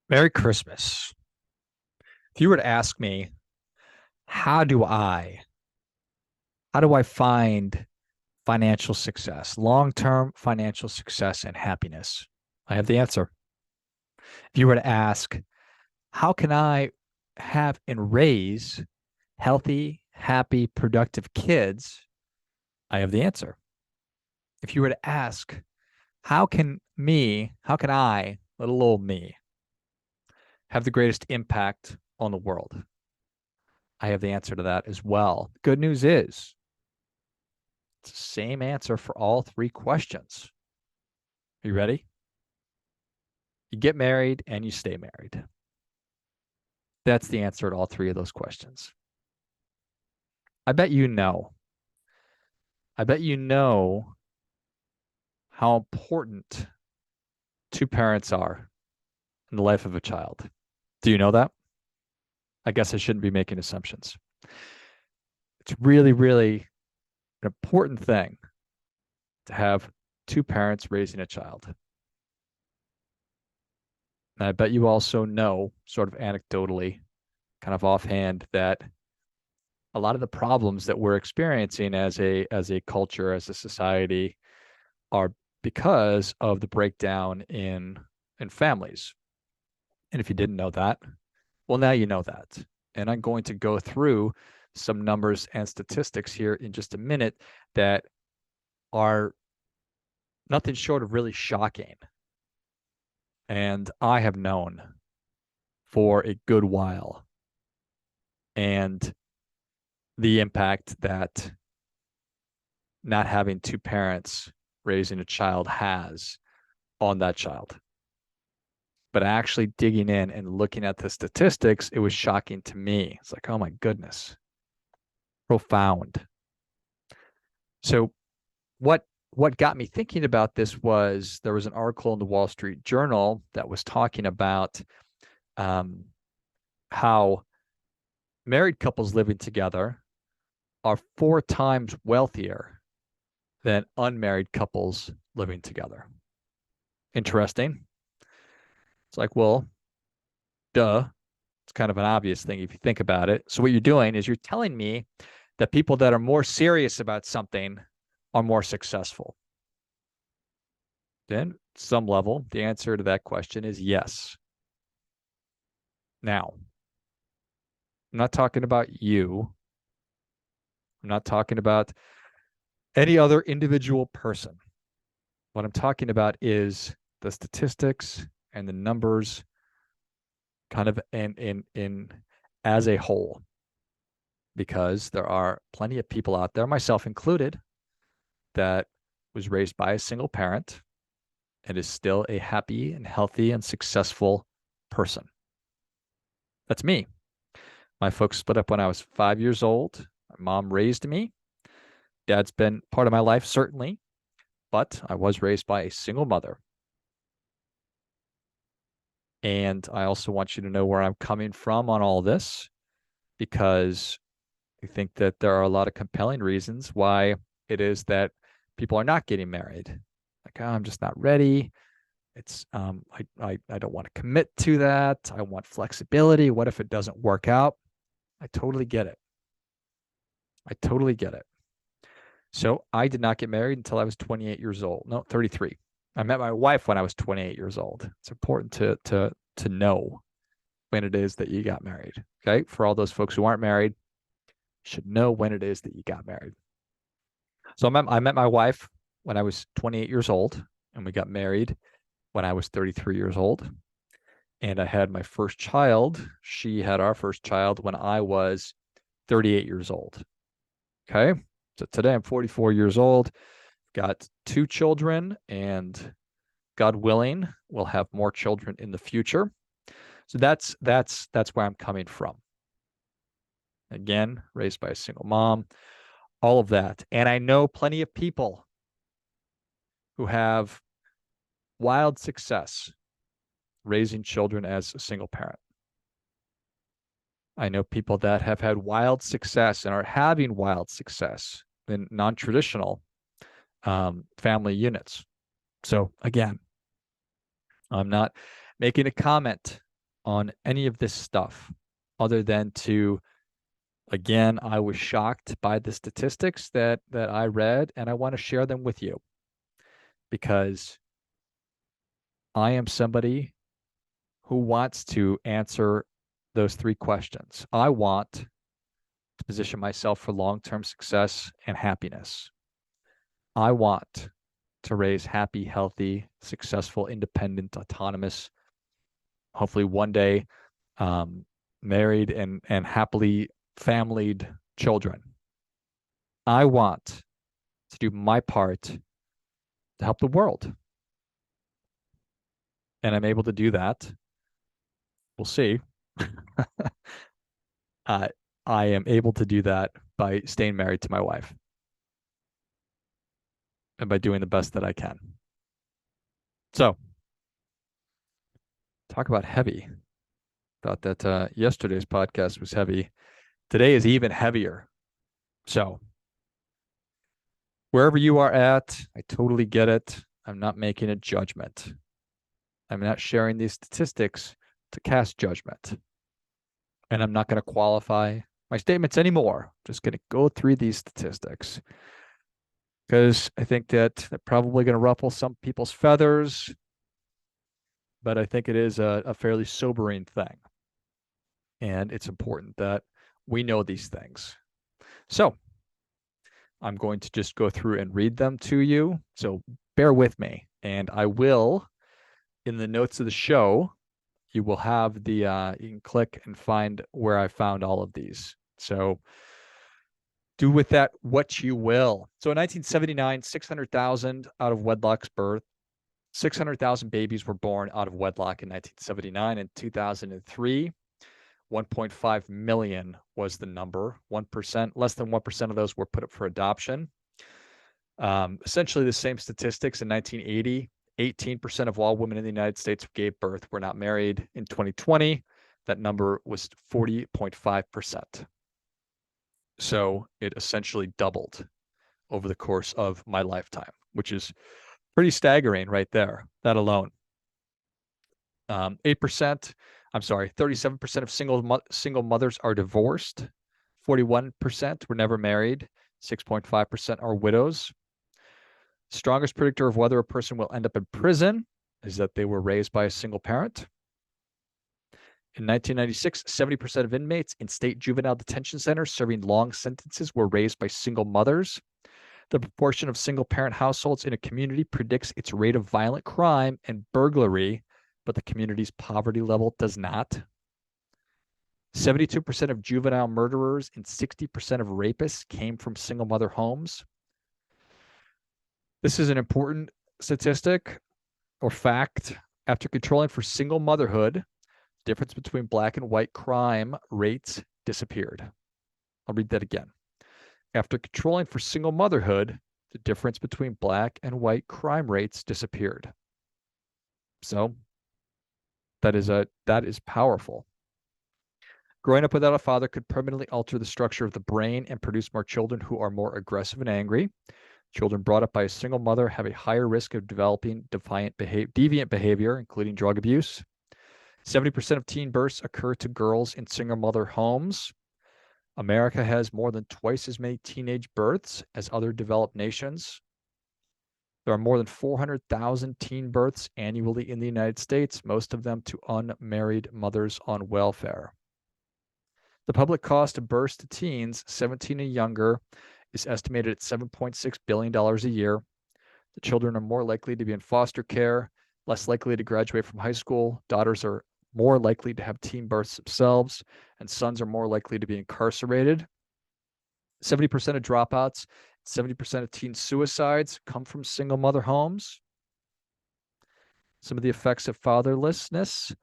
Merry Christmas. If you were to ask me, how do I, how do I find financial success, long-term financial success and happiness? I have the answer. If you were to ask, how can I have and raise healthy, happy, productive kids? I have the answer. If you were to ask, how can I, little old me, have the greatest impact on the world? I have the answer to that as well. The good news is it's the same answer for all three questions. Are you ready? You get married and you stay married. That's the answer to all three of those questions. I bet you know. I bet you know how important two parents are in the life of a child. Do you know that? I guess I shouldn't be making assumptions. It's really, really an important thing to have two parents raising a child. And I bet you also know, sort of anecdotally, kind of offhand, that a lot of the problems that we're experiencing as a culture, as a society, are because of the breakdown in families. And if you didn't know that, well, now you know that. And I'm going to go through some numbers and statistics here in just a minute that are nothing short of really shocking. And I have known for a good while. And the impact that not having two parents raising a child has on that child. But actually digging in and looking at the statistics, it was shocking to me. It's like, oh my goodness, profound. So what got me thinking about this was there was an article in the Wall Street Journal that was talking about how married couples living together are 4 times wealthier than unmarried couples living together. Interesting. It's like, well, duh. It's kind of an obvious thing if you think about it. So what you're doing is you're telling me that people that are more serious about something are more successful. Then, some level, the answer to that question is yes. Now, I'm not talking about you. I'm not talking about any other individual person. What I'm talking about is the statistics and the numbers kind of in as a whole, because there are plenty of people out there, myself included, that was raised by a single parent and is still a happy and healthy and successful person. That's me. My folks split up when I was 5 years old. My mom raised me. Dad's been part of my life, certainly, but I was raised by a single mother. And I also want you to know where I'm coming from on all this, because I think that there are a lot of compelling reasons why it is that people are not getting married. Like, oh, I'm just not ready. It's I don't want to commit to that. I want flexibility. What if it doesn't work out? I totally get it. I totally get it. So I did not get married until I was 28 years old. No, 33. I met my wife when I was 28 years old. It's important to know when it is that you got married. Okay. For all those folks who aren't married, you should know when it is that you got married. So I met my wife when I was 28 years old, and we got married when I was 33 years old. And I had my first child. She had our first child when I was 38 years old. Okay. So today I'm 44 years old, got 2 children, and God willing, we'll have more children in the future. So that's where I'm coming from. Again, raised by a single mom, all of that. And I know plenty of people who have wild success raising children as a single parent. I know people that have had wild success and are having wild success in non-traditional family units. So again, I'm not making a comment on any of this stuff other than to, again, I was shocked by the statistics that I read, and I want to share them with you because I am somebody who wants to answer those three questions. I want to position myself for long-term success and happiness. I want to raise happy, healthy, successful, independent, autonomous, hopefully one day married and happily familied children. I want to do my part to help the world. And I'm able to do that. We'll see. I am able to do that by staying married to my wife and by doing the best that I can. So, talk about heavy. Thought that yesterday's podcast was heavy. Today is even heavier. So, wherever you are at, I totally get it. I'm not making a judgment. I'm not sharing these statistics to cast judgment. And I'm not going to qualify my statements anymore. I'm just going to go through these statistics because I think that they're probably going to ruffle some people's feathers, but I think it is a fairly sobering thing. And it's important that we know these things. So I'm going to just go through and read them to you. So bear with me. And I will, in the notes of the show, you will have the, you can click and find where I found all of these. So do with that what you will. So in 1979, 600,000 out of wedlock's birth. 600,000 babies were born out of wedlock in 1979. In 2003, 1.5 million was the number. 1%, less than 1% of those were put up for adoption. Essentially the same statistics in 1980. 18% of all women in the United States who gave birth were not married. In 2020, that number was 40.5%. So it essentially doubled over the course of my lifetime, which is pretty staggering right there, that alone. 8%, I'm sorry, 37% of single mothers are divorced. 41% were never married. 6.5% are widows. Strongest predictor of whether a person will end up in prison is that they were raised by a single parent. In 1996, 70% of inmates in state juvenile detention centers serving long sentences were raised by single mothers. The proportion of single-parent households in a community predicts its rate of violent crime and burglary, but the community's poverty level does not. 72% of juvenile murderers and 60% of rapists came from single-mother homes. This is an important statistic or fact. After controlling for single motherhood, difference between black and white crime rates disappeared. I'll read that again. After controlling for single motherhood, the difference between black and white crime rates disappeared. So that is powerful. Growing up without a father could permanently alter the structure of the brain and produce more children who are more aggressive and angry. Children brought up by a single mother have a higher risk of developing deviant behavior, including drug abuse. 70% of teen births occur to girls in single mother homes. America has more than twice as many teenage births as other developed nations. There are more than 400,000 teen births annually in the United States, most of them to unmarried mothers on welfare. The public cost of births to teens 17 and younger is estimated at $7.6 billion a year. The children are more likely to be in foster care, less likely to graduate from high school. Daughters are more likely to have teen births themselves, and sons are more likely to be incarcerated. 70% of dropouts, 70% of teen suicides come from single mother homes. Some of the effects of fatherlessness,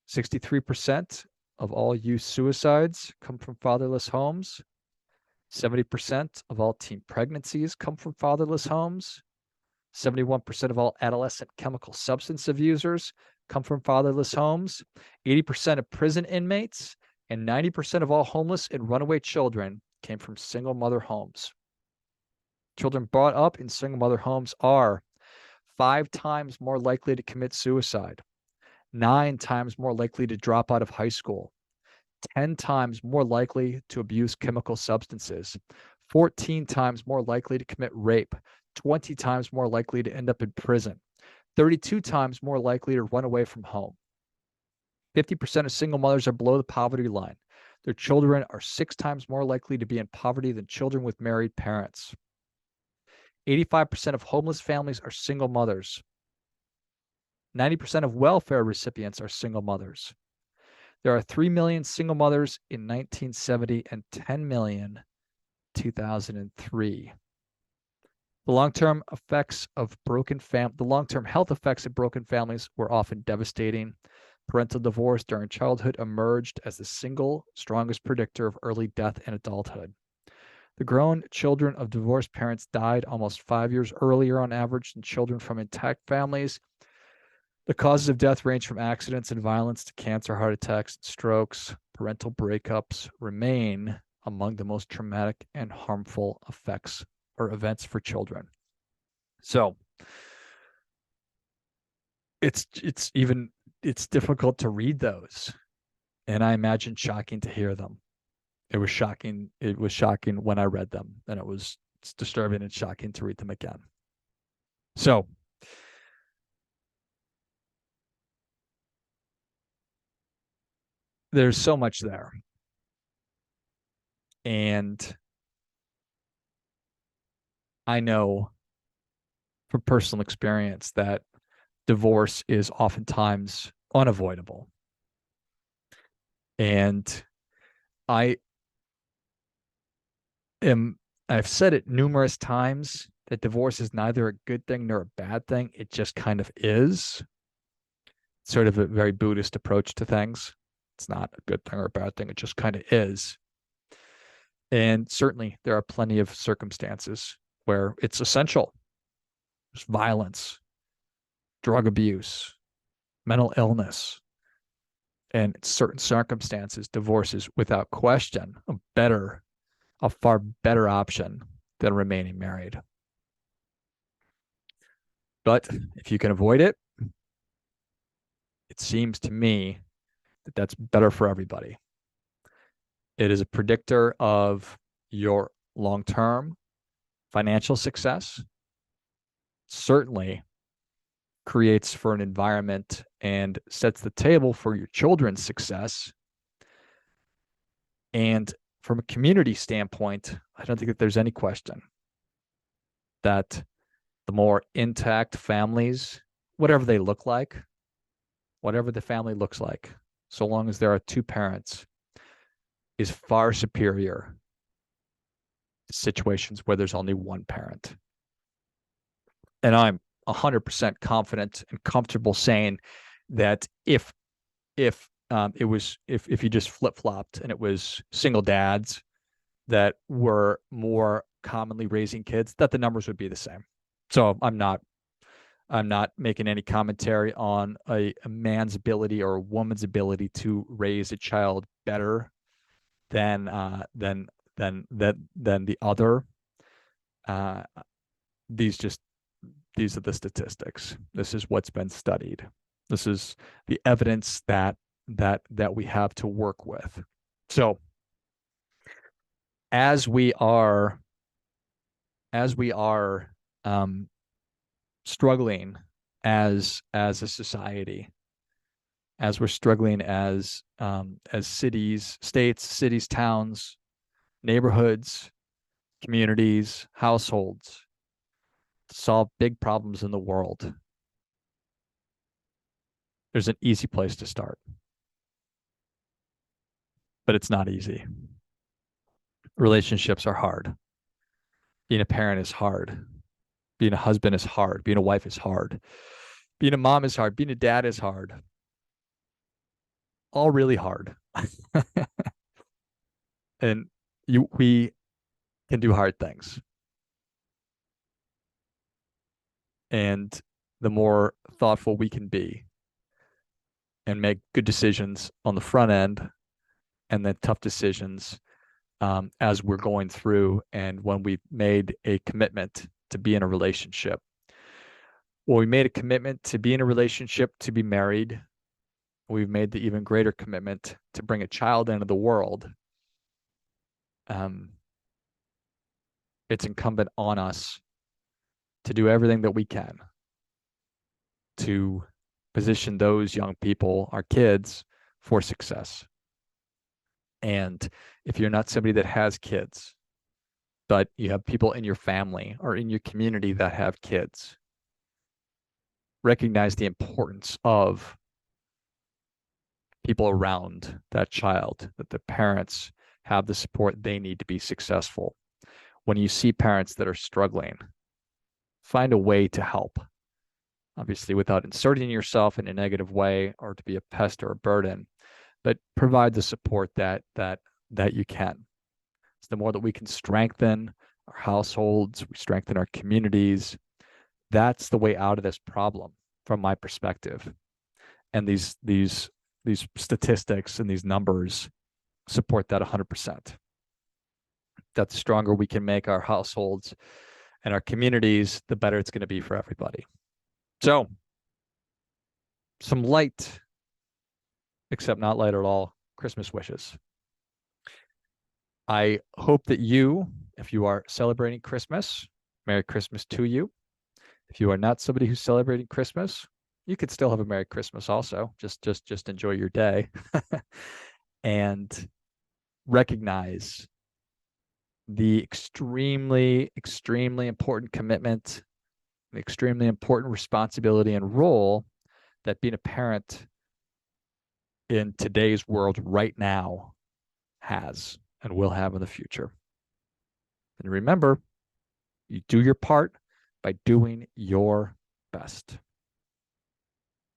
63% of all youth suicides come from fatherless homes. 70% of all teen pregnancies come from fatherless homes. 71% of all adolescent chemical substance abusers come from fatherless homes. 80% of prison inmates and 90% of all homeless and runaway children came from single mother homes. Children brought up in single mother homes are 5 times more likely to commit suicide, 9 times more likely to drop out of high school, 10 times more likely to abuse chemical substances, 14 times more likely to commit rape, 20 times more likely to end up in prison, 32 times more likely to run away from home. 50% of single mothers are below the poverty line. Their children are 6 times more likely to be in poverty than children with married parents. 85% of homeless families are single mothers. 90% of welfare recipients are single mothers. There are 3 million single mothers in 1970 and 10 million in 2003. The long-term health effects of broken families were often devastating. Parental divorce during childhood emerged as the single strongest predictor of early death in adulthood. The grown children of divorced parents died almost 5 years earlier on average than children from intact families. The causes of death range from accidents and violence to cancer, heart attacks, and strokes. Parental breakups remain among the most traumatic and harmful effects or events for children. So it's difficult to read those, and I imagine shocking to hear them. It was shocking. It was shocking when I read them, and it's disturbing and shocking to read them again. So there's so much there. And I know from personal experience that divorce is oftentimes unavoidable. And I've said it numerous times that divorce is neither a good thing nor a bad thing. It just kind of is. Sort of a very Buddhist approach to things. It's not a good thing or a bad thing. It just kind of is. And certainly there are plenty of circumstances where it's essential. There's violence, drug abuse, mental illness, and in certain circumstances, divorce is without question a far better option than remaining married. But if you can avoid it, it seems to me that that's better for everybody. It is a predictor of your long-term financial success. Certainly creates for an environment and sets the table for your children's success. And from a community standpoint, I don't think that there's any question that the more intact families, whatever they look like, whatever the family looks like, so long as there are two parents, is far superior to situations where there's only one parent. And I'm 100% confident and comfortable saying that if you just flip-flopped and it was single dads that were more commonly raising kids, that the numbers would be the same. So I'm not making any commentary on a man's ability or a woman's ability to raise a child better than the other. These are the statistics. This is what's been studied. This is the evidence that we have to work with. So as we are struggling as a society, as we're struggling as cities, states, cities, towns, neighborhoods, communities, households, to solve big problems in the world, there's an easy place to start. But it's not easy. Relationships are hard. Being a parent is hard. Being a husband is hard. Being a wife is hard. Being a mom is hard. Being a dad is hard. All really hard. And we can do hard things. And the more thoughtful we can be and make good decisions on the front end, and then tough decisions as we're going through, and when we made a commitment to be in a relationship. Well, we made a commitment to be in a relationship, to be married. we've made the even greater commitment to bring a child into the world, it's incumbent on us to do everything that we can to position those young people, our kids, for success. And if you're not somebody that has kids, but you have people in your family or in your community that have kids, recognize the importance of people around that child, that the parents have the support they need to be successful. When you see parents that are struggling, find a way to help. Obviously, without inserting yourself in a negative way or to be a pest or a burden, but provide the support that you can. So the more that we can strengthen our households, we strengthen our communities, that's the way out of this problem from my perspective. And these statistics and these numbers support that 100%. That the stronger we can make our households and our communities, the better it's going to be for everybody. So, some light, except not light at all, Christmas wishes. I hope that you, if you are celebrating Christmas, Merry Christmas to you. If you are not somebody who's celebrating Christmas, you could still have a Merry Christmas also. Just enjoy your day and recognize the extremely, extremely important commitment, the extremely important responsibility and role that being a parent in today's world right now has and will have in the future. And remember, you do your part by doing your best.